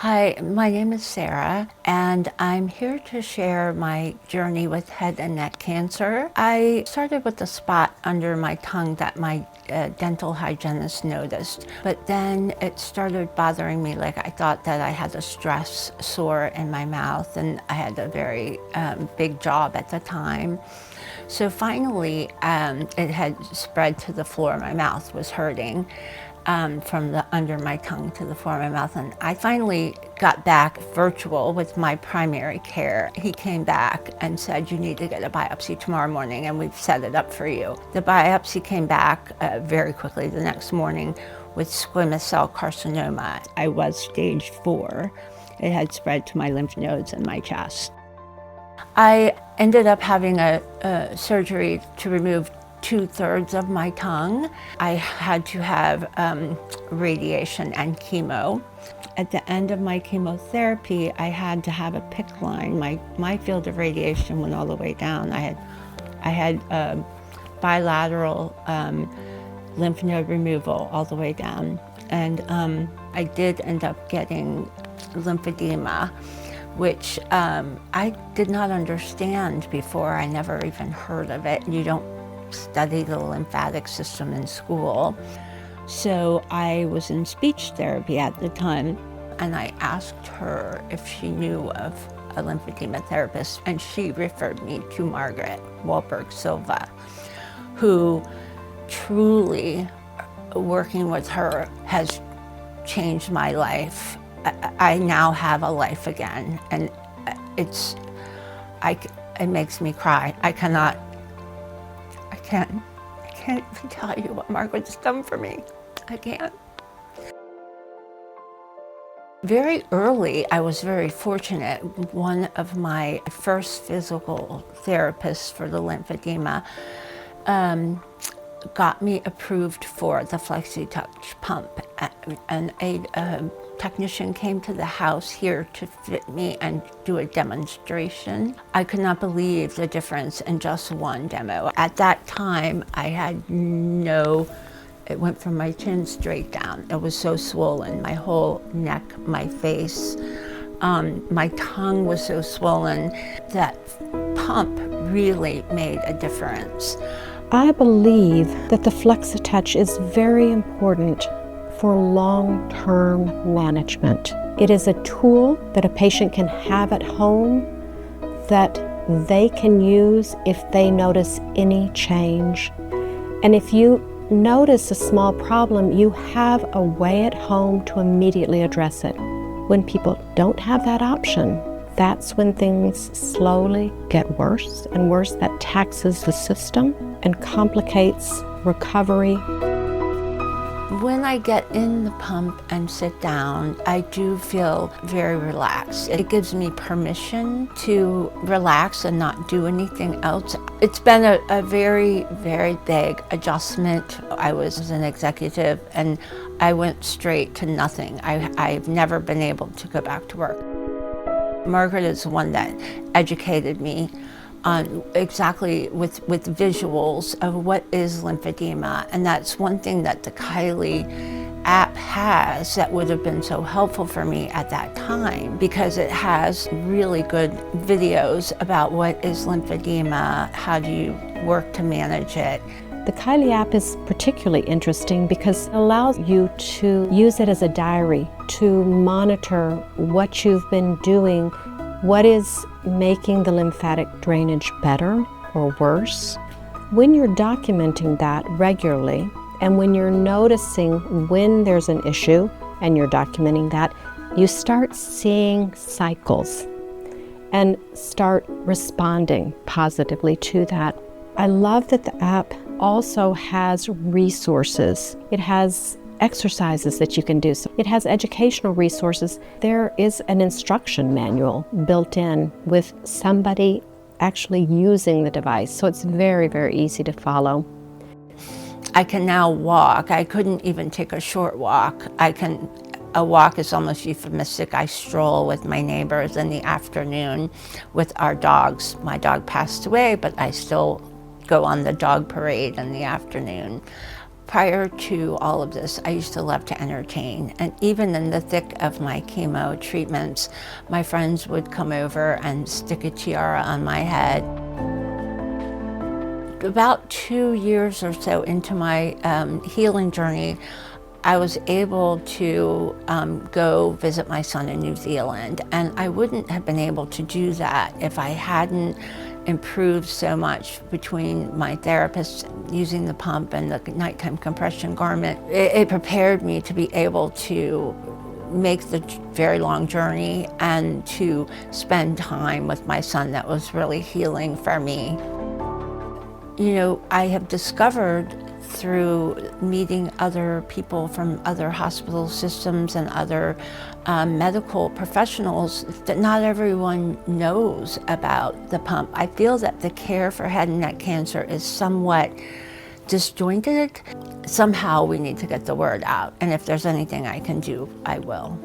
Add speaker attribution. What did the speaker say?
Speaker 1: Hi, my name is Sarah, and I'm here to share my journey with head and neck cancer. I started with a spot under my tongue that my dental hygienist noticed, but then it started bothering me. Like, I thought that I had a stress sore in my mouth, and I had a very big job at the time. So finally, it had spread to the floor. My mouth was hurting. From the under my tongue to the floor of my mouth. And I finally got back virtual with my primary care. He came back and said, you need to get a biopsy tomorrow morning, and we've set it up for you. The biopsy came back very quickly the next morning with squamous cell carcinoma. I was stage 4. It had spread to my lymph nodes and my chest. I ended up having a surgery to remove 2/3 of my tongue. I had to have radiation and chemo. At the end of my chemotherapy, I had to have a PICC line. My field of radiation went all the way down. I had bilateral lymph node removal all the way down. And I did end up getting lymphedema, which I did not understand before. I never even heard of it. You don't study the lymphatic system in school. So I was in speech therapy at the time, and I asked her if she knew of a lymphedema therapist, and she referred me to Margaret Wahlberg Silva, who truly, working with her, has changed my life. I now have a life again, and it makes me cry. I can't even tell you what Margaret's done for me. I can't. Very early, I was very fortunate. One of my first physical therapists for the lymphedema got me approved for the FlexiTouch pump, and a technician came to the house here to fit me and do a demonstration. I could not believe the difference in just one demo. At that time, I had it went from my chin straight down. It was so swollen, my whole neck, my face, my tongue was so swollen. That pump really made a difference.
Speaker 2: I believe that the FlexiTouch is very important for long-term management. It is a tool that a patient can have at home that they can use if they notice any change. And if you notice a small problem, you have a way at home to immediately address it. When people don't have that option, that's when things slowly get worse and worse. That taxes the system and complicates recovery.
Speaker 1: When I get in the pump and sit down, I do feel very relaxed. It gives me permission to relax and not do anything else. It's been a very, very big adjustment. I was an executive, and I went straight to nothing. I've never been able to go back to work. Margaret is the one that educated me on exactly with visuals of what is lymphedema, and that's one thing that the Kylie app has that would have been so helpful for me at that time, because it has really good videos about what is lymphedema, how do you work to manage it.
Speaker 2: The Kylie app is particularly interesting because it allows you to use it as a diary to monitor what you've been doing, what is making the lymphatic drainage better or worse. When you're documenting that regularly, and when you're noticing when there's an issue and you're documenting that, you start seeing cycles and start responding positively to that. I love that the app also has resources. It has exercises that you can do. So it has educational resources. There is an instruction manual built in with somebody actually using the device. So it's very, very easy to follow.
Speaker 1: I can now walk. I couldn't even take a short walk. A walk is almost euphemistic. I stroll with my neighbors in the afternoon with our dogs. My dog passed away, but I still go on the dog parade in the afternoon. Prior to all of this, I used to love to entertain, and even in the thick of my chemo treatments, my friends would come over and stick a tiara on my head. About 2 years or so into my healing journey, I was able to go visit my son in New Zealand, and I wouldn't have been able to do that if I hadn't improved so much between my therapist using the pump and the nighttime compression garment. It prepared me to be able to make the very long journey and to spend time with my son. That was really healing for me. You know, I have discovered through meeting other people from other hospital systems and other medical professionals that not everyone knows about the pump. I feel that the care for head and neck cancer is somewhat disjointed. Somehow we need to get the word out, and if there's anything I can do, I will.